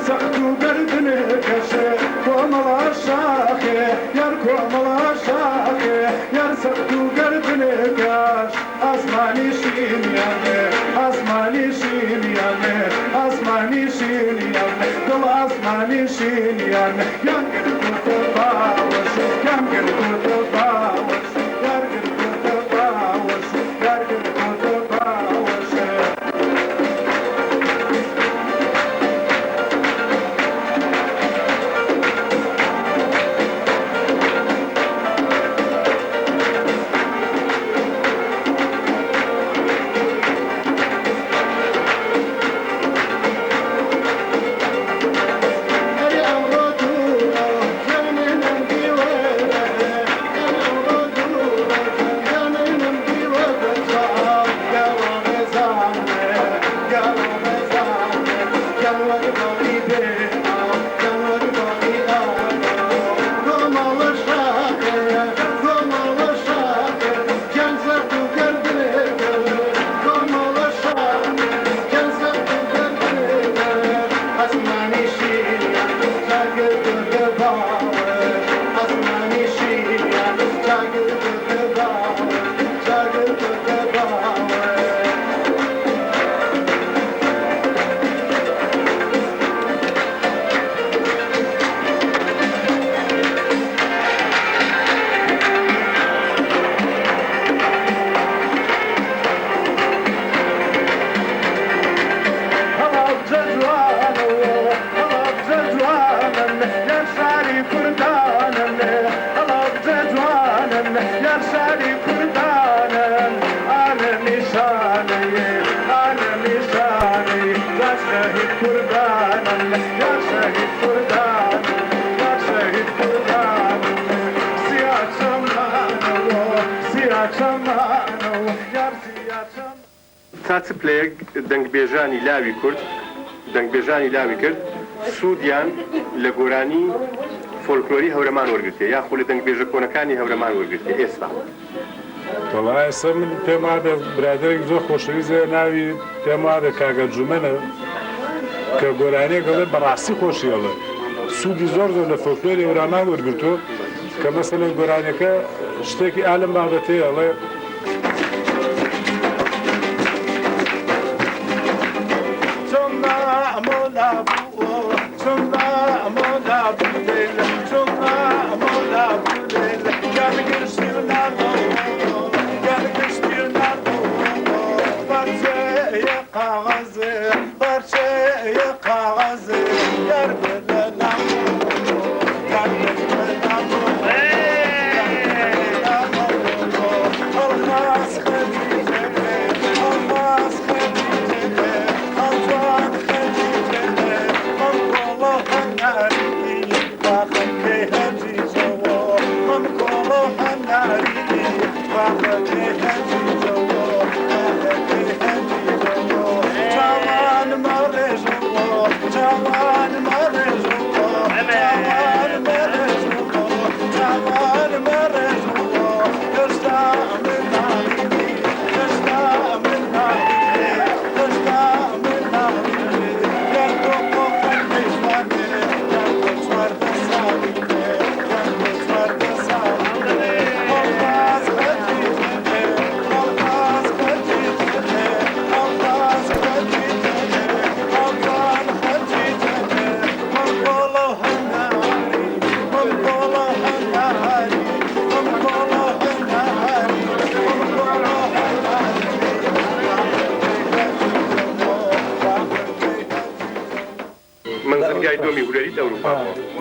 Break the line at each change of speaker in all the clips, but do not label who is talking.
سەختو گەردنێکەشێ کۆمەڵا شاخێ یار کۆمەڵا شاخێ یار سەختو گەردنێکەش ئاسمانی شینیانێ ئاسمانی شینیانێ ئاسمانی شینیانێ دڵ ئاسمانی شینیانێ یان گرتوتە باوەش یان گرتوتە باوەش یار گرتوتە باوەش یار گرتوتە باوەشێ
چاچپلەیەک دەنگبێژانی لاوی کورد دەنگبێژانی لاوی کرد سوودیان لە گۆرانی فۆلکلۆری هەورەمان وەرگرتێ یاخۆ لە دەنگبێژە کۆنەکانی هەورەمان وەرگرتێ ئێستا
وەڵا ئێستا من پێم وادە برادێک زۆر خۆشەویستە ناوی پێم وادە کاگە جومەنە کە گۆرانەیە گەڵێ بەڕاستی خۆشیەڵە سوودی زۆر زۆر لە فۆلکلۆری هەورەمان وەرگرتووە کە مەسەلەن گۆرانەکە شتێکی ئالم بابەتەیە ئەڵێ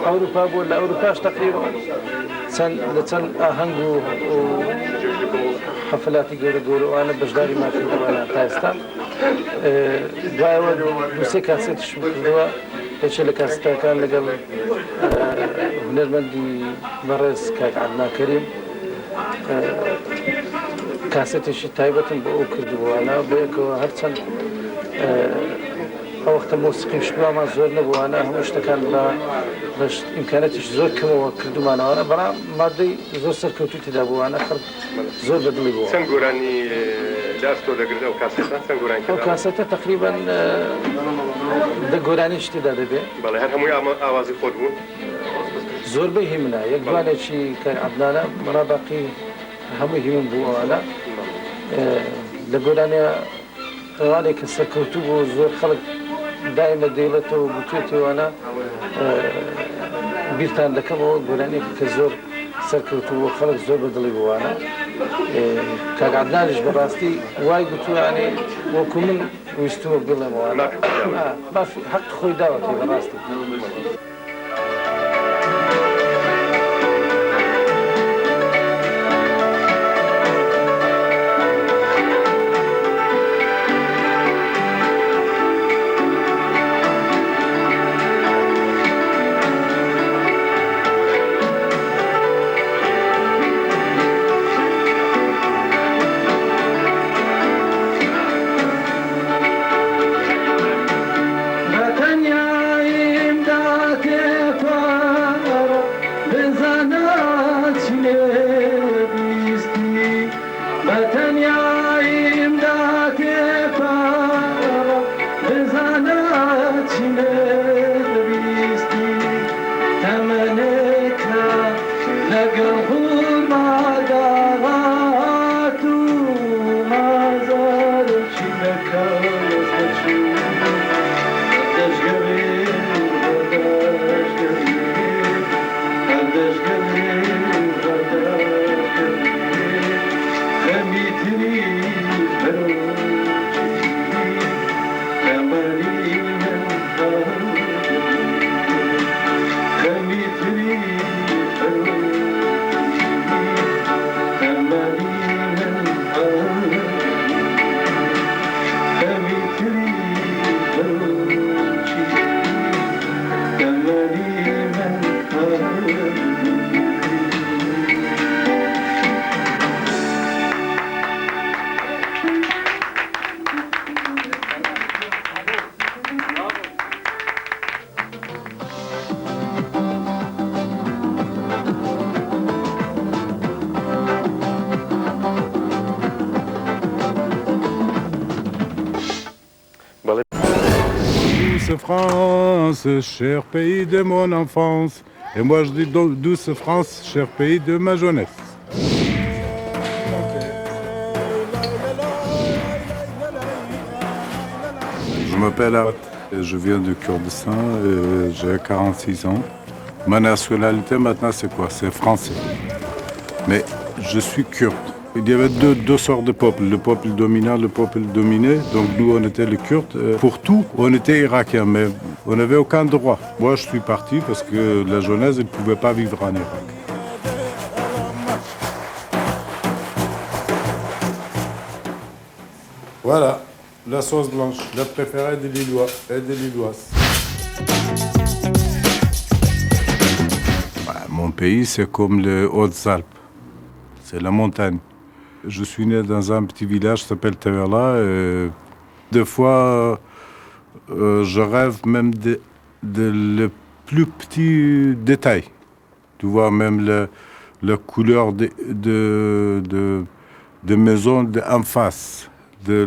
ئەوروپا بوو لە ئەوروپاش تقریبا چەند ئاهەنگ و حەفلاتی گەورە گەورەوانە بەشداری ماکردوانە تا ئێستا دوایەوە دووسێ کاسێتیش کردەوە هێچە لە کاسێتەکان لەگەڵ هونەرمەندی بەڕێز کاک عەدنان کەریم کاسێتێکی تایبەتن بۆ ئەو کردبووانە بەیەکەوە هەرچەند ئەو وەختە مۆسیقیش پڵامان زۆر نەبووانە هەموو شتەکان بە ئیمکانەتیش زۆر کەمەوە کردومانەوەە بەڵام مادەی زۆر سەرکەوتوی تێدا بووانە خەڵک زۆر بەدڵی بووە.
چەند گۆرانی لاستۆ دەگرێت ئەو کاسێتە چەند گۆرانی
ئەو کاسێتە تقریباً لە گۆرانی شتێدا دەبێت
بەڵێ هەر هەمووی ئاوازی خۆت بوو
زۆربەی هیمنە یەک دوانێکی کە عەدنانە بەڕابەقی هەمووی هیمن بوو ئەوانە لە گۆرانیا ئەوانێک کە سەرکەوتوو بوو زۆر خەڵک دائمە دەیڵێتەوە گوتوێتەوەوانە بیرتان دەکەمەوە گۆرانێکی کە زۆر سەرکەوتوو بۆ خەڵک زۆر بەدڵی بووانە کاک عەدنانیش بەڕاستی وای گوتووانێ وەکو من ویستووە بڵێمەوە حەق خۆی داوەتی بەڕاستی
France, cher pays de mon enfance. Et moi je dis douce France, cher pays de ma jeunesse. Je m'appelle Arat, je viens du Kurdistan, j'ai 46 ans. Ma nationalité maintenant c'est quoi? C'est français. Mais je suis kurde. Il y avait deux sortes de peuples, le peuple dominant, le peuple dominé. Donc nous, on était les Kurdes. Pour tout, on était Irakiens, mais on n'avait aucun droit. Moi, je suis parti parce que la jeunesse ne pouvait pas vivre en Irak. Voilà, la sauce blanche, la préférée des Lillois et des Lilloises. Mon pays, c'est comme les Hautes-Alpes. C'est la montagne. Je suis né dans un petit village qui s'appelle Taverla. Des fois, je rêve même de le plus petit détail. Tu vois, même la couleur de maison en face, de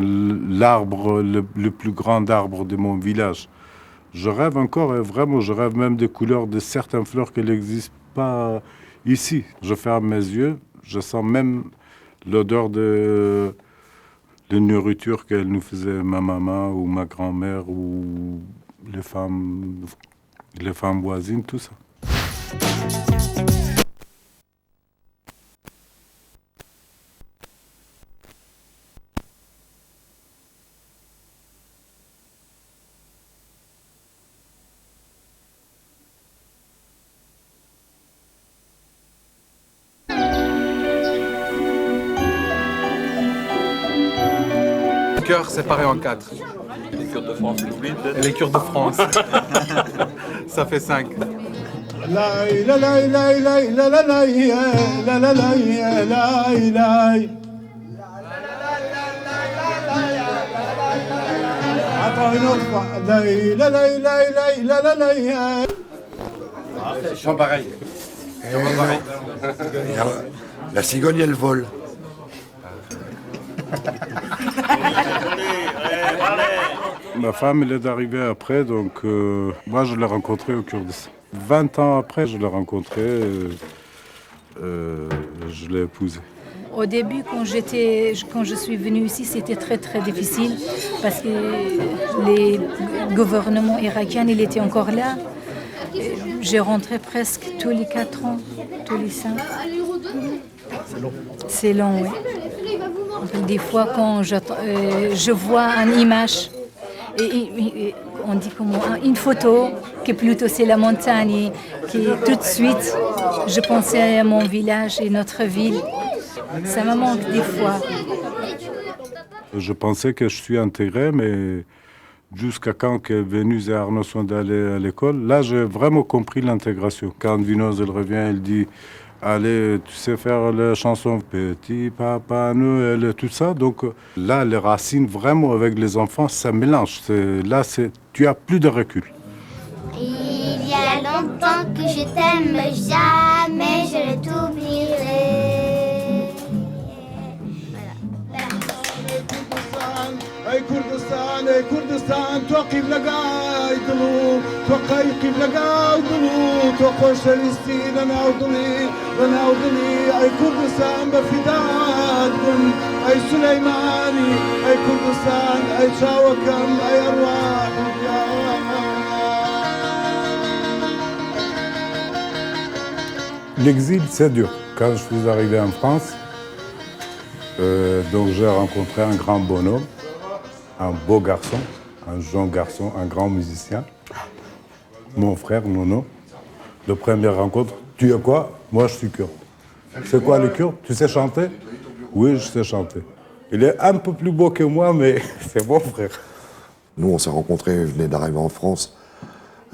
l'arbre, le plus grand arbre de mon village. Je rêve encore, vraiment, je rêve même des couleurs de certaines fleurs qui n'existent pas ici. Je ferme mes yeux, je sens même l'odeur de la nourriture qu'elle nous faisait ma maman ou ma grand-mère ou les femmes voisines, tout ça.
Cœur séparé en 4.
Les Kurdes de France, tu l'oublies peut-être?
Et les Kurdes de France. Ça fait 5.
Ils sont pareils. La cigogne, elle vole.
Ma femme, elle est arrivée après, donc moi je l'ai rencontrée au Kurdistan. 20 ans après, je l'ai rencontrée, je l'ai épousée.
Au début, quand je suis venue ici, c'était très très difficile parce que les gouvernements irakiens, il était encore là. J'ai rentré presque tous les 4 ans, tous les 5. C'est long, oui. Des fois, quand je vois une image, et on dit comment, une photo, que plutôt c'est la montagne, qui tout de suite, je pensais à mon village et notre ville. Ça me manque des fois.
Je pensais que je suis intégré, mais jusqu'à quand que Vénus et Arnaud sont allés à l'école, là j'ai vraiment compris l'intégration. Quand Vinoz elle revient, elle dit allez, tu sais faire la chanson Petit Papa Noël et tout ça. Donc là, les racines vraiment avec les enfants, ça mélange. Là, tu as plus de recul.
Il y a longtemps que je t'aime, jamais je ne t'oublierai.
اي كردستان اي كردستان توقف لقاي دلو توقف لقاي دلو توقش فلسطين انا ودلي اي كردستان بفداء كن اي سليماني اي كردستان اي شاوكم اي ارواح
L'exil, c'est dur. Quand je suis arrivé en France, donc j'ai rencontré un grand bonhomme, un beau garçon, un jeune garçon, un grand musicien. Mon frère, Nono. De première rencontre, tu es quoi? Moi, je suis kurde. C'est quoi le kurde? Tu sais chanter? Oui, je sais chanter. Il est un peu plus beau que moi, mais c'est mon frère.
Nous, on s'est rencontrés, il venait d'arriver en France.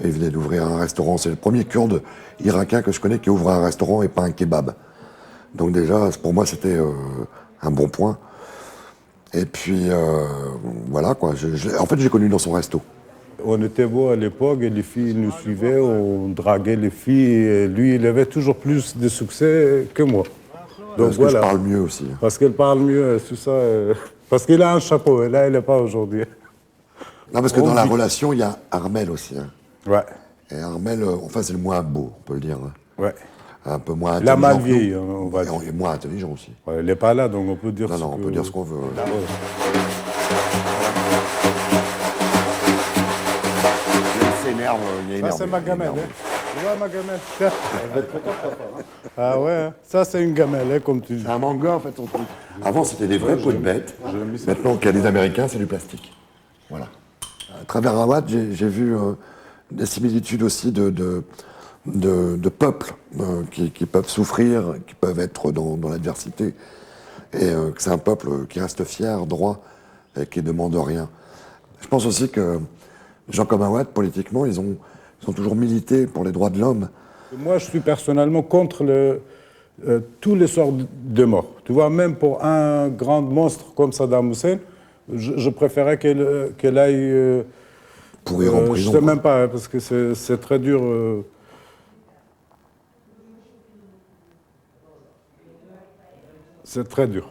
Il venait d'ouvrir un restaurant. C'est le premier Kurde irakien que je connais qui ouvre un restaurant et pas un kebab. Donc déjà, pour moi, c'était un bon point. Et puis, voilà quoi. En fait, j'ai connu dans son resto.
On était beaux à l'époque et les filles nous suivaient, on draguait les filles. Et lui, il avait toujours plus de succès que moi. Donc
Parce que je parle mieux aussi.
Parce qu'elle parle mieux, tout ça. Parce qu'il a un chapeau, et là, il n'est pas aujourd'hui.
Non, parce que dans la relation, il y a Armel aussi. Hein.
Ouais.
Et Armel, enfin, c'est le moins beau, on peut le dire. Hein.
Ouais.
Un peu moins
Il a
intelligent.
mal vieilli, on va dire.
Et moins intelligent aussi.
Ouais, il n'est pas là, donc on peut dire
Non, on peut dire ce qu'on veut. Il s'énerve, il est énervé.
Ça, c'est ma gamelle. Hein. Tu vois ma gamelle? Tiens. Ah ouais, hein. Ça, c'est une gamelle, hein, comme tu dis.
C'est un manga, en fait, ton truc. Avant, c'était des vrais peaux de bêtes. Maintenant qu'il y a des Américains, c'est du plastique. Voilà. À travers Awad, j'ai vu des similitudes aussi de peuples qui peuvent souffrir, qui peuvent être dans l'adversité. Et que c'est un peuple qui reste fier, droit, et qui ne demande rien. Je pense aussi que les gens comme Awad, politiquement, ils ont toujours milité pour les droits de l'homme.
Moi, je suis personnellement contre tous les sortes de morts. Tu vois, même pour un grand monstre comme Saddam Hussein, je préférais qu'elle aille...
pourrir en prison.
Je ne sais même pas, hein, parce que c'est très dur. C'est très dur,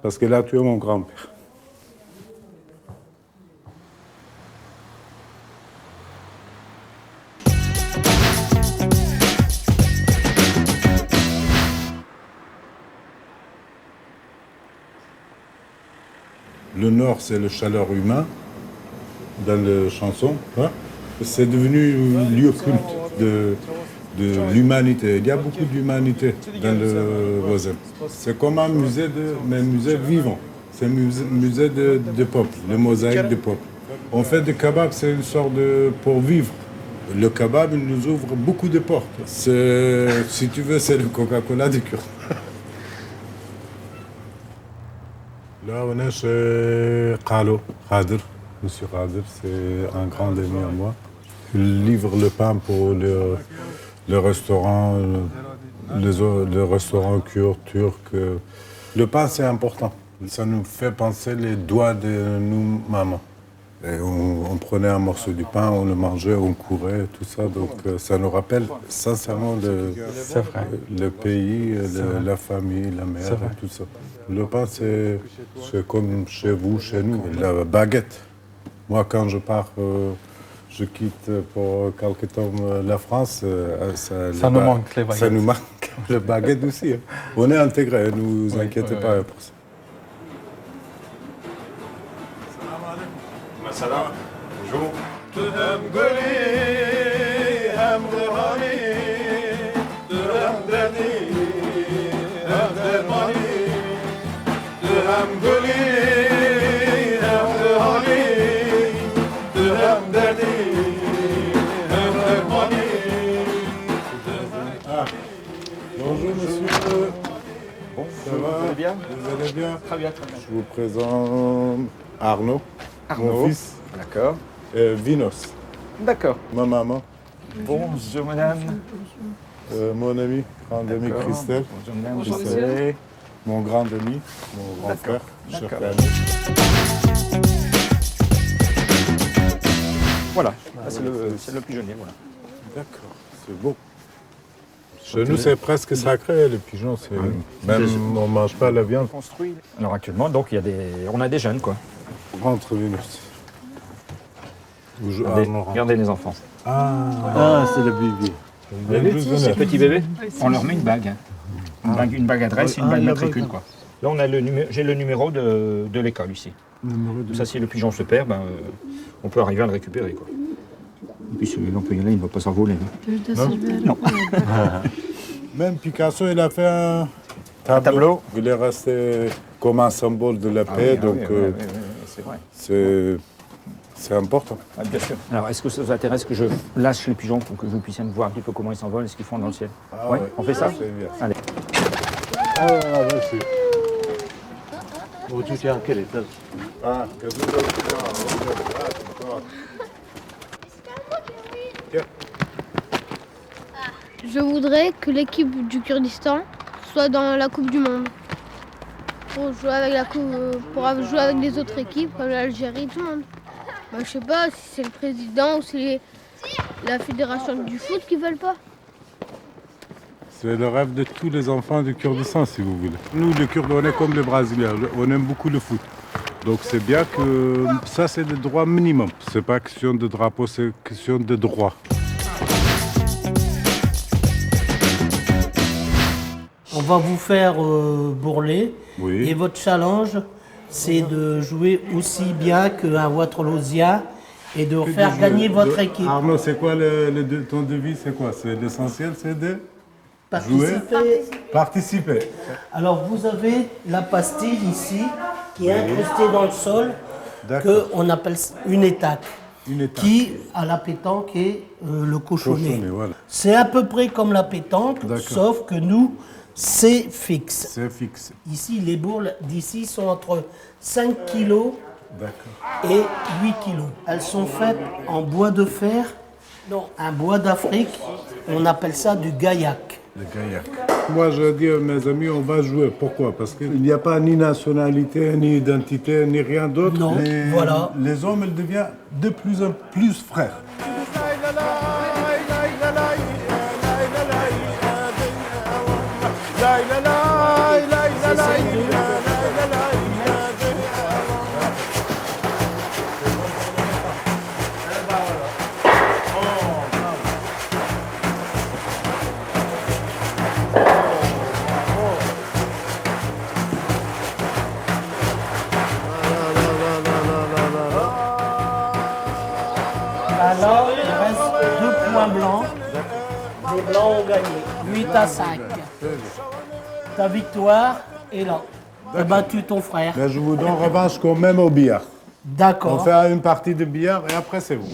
parce qu'elle a tué mon grand-père. Le Nord, c'est le chaleur humain dans les chansons. Hein? C'est devenu lieu culte de l'humanité. Il y a beaucoup d'humanité dans le Wazem. C'est comme un musée, mais un musée vivant. C'est un musée de peuple, de mosaïque de peuple. On fait des kebabs, c'est une sorte de... pour vivre. Le kebab, il nous ouvre beaucoup de portes. Si tu veux, c'est le Coca-Cola du Kurde. Là, on est chez Khader. Monsieur Khader, c'est un grand ami à moi. Il livre le pain pour le restaurant, le restaurant kurdes, turc. Le pain, c'est important. Ça nous fait penser les doigts de nous, maman. Et on prenait un morceau du pain, on le mangeait, on courait, tout ça. Donc ça nous rappelle sincèrement le pays, la famille, la mère, tout ça. Le pain, c'est comme chez vous, chez nous. La baguette. Moi, quand je pars, je quitte pour quelque temps la France.
Ça nous manque, les baguettes.
Ça nous manque, les baguettes aussi. Hein. On est intégrés, ne vous inquiétez pas pour ça. Bonjour. Bonjour monsieur.
Bon,
Ça va?
vous allez bien?
Vous allez bien?
Très bien, très bien.
Je vous présente Arnaud, mon fils,
D'accord.
Vinos,
D'accord.
ma maman,
Bonjour madame.
mon ami, grande amie
D'accord.
Christelle,
Bonjour madame.
Bonjour, monsieur. Mon grand ami, mon grand frère, cher
D'accord.
père.
Voilà, c'est le pigeonnier, voilà.
D'accord, c'est beau. Chez nous, c'est presque sacré, les pigeons. Même on ne mange pas la viande.
Construit. Alors actuellement, donc on a des jeunes, quoi.
Rentre, Vénus.
Regardez les enfants.
Ah, c'est le bébé.
C'est le petit bébé. On leur met une bague. Hein. Une bague adresse et une bague matricule, quoi. Là, j'ai le numéro de l'école ici. Ça, si le pigeon se perd, on peut arriver à le récupérer, quoi. Et puis celui-là, on peut y aller, il ne va pas s'envoler. Non.
Même Picasso, il a fait un tableau. Il est resté comme un symbole de la paix, donc
c'est vrai.
c'est important.
Ah, bien sûr. Alors, est-ce que ça vous intéresse que je lâche les pigeons pour que vous puissiez voir un petit peu comment ils s'envolent et ce qu'ils font dans le ciel?
Ah,
Ouais,
ouais.
on fait ça?
C'est bien.
Allez.
Ah, merci.
Où tu tiens quel étage?
Ah,
Je voudrais que l'équipe du Kurdistan soit dans la Coupe du Monde. Pour jouer avec les autres équipes, comme l'Algérie, tout le monde. Je sais pas si c'est le président ou si c'est la fédération du foot qui veulent pas.
C'est le rêve de tous les enfants du Kurdistan, si vous voulez. Nous, les Kurdes, on est comme les Brésiliens, on aime beaucoup le foot. Donc c'est bien que ça, c'est le droit minimum. C'est pas question de drapeau, c'est question de droit.
On va vous faire bourler.
Oui.
Et votre challenge, c'est de jouer aussi bien qu'un Waterloosien et de faire gagner votre équipe.
Arnaud, c'est quoi ton devis? C'est quoi? C'est l'essentiel, c'est de
Participer.
participer.
Alors vous avez la pastille ici qui est incrustée dans le sol,
D'accord.
qu'on appelle une étaque.
Une étape.
Qui, à la pétanque, est le cochonnet.
Cochonnet, voilà.
C'est à peu près comme la pétanque,
D'accord.
sauf que nous, c'est fixe.
C'est fixe.
Ici, les boules d'ici sont entre 5 kg
D'accord.
et 8 kg. Elles sont faites en bois de fer, non, un bois d'Afrique. On appelle ça du gaillac.
Le gaillac. Moi, je dis à mes amis, on va jouer. Pourquoi? Parce qu'il n'y a pas ni nationalité, ni identité, ni rien d'autre.
Non, voilà.
Les hommes, ils deviennent de plus en plus frères.
Alors, il reste 2 points blancs. Les blancs ont gagné. 8-5. Ta victoire est là. Tu as battu ton frère.
Mais je vous donne revanche quand même au billard. On
D'accord.
fait une partie de billard et après c'est vous.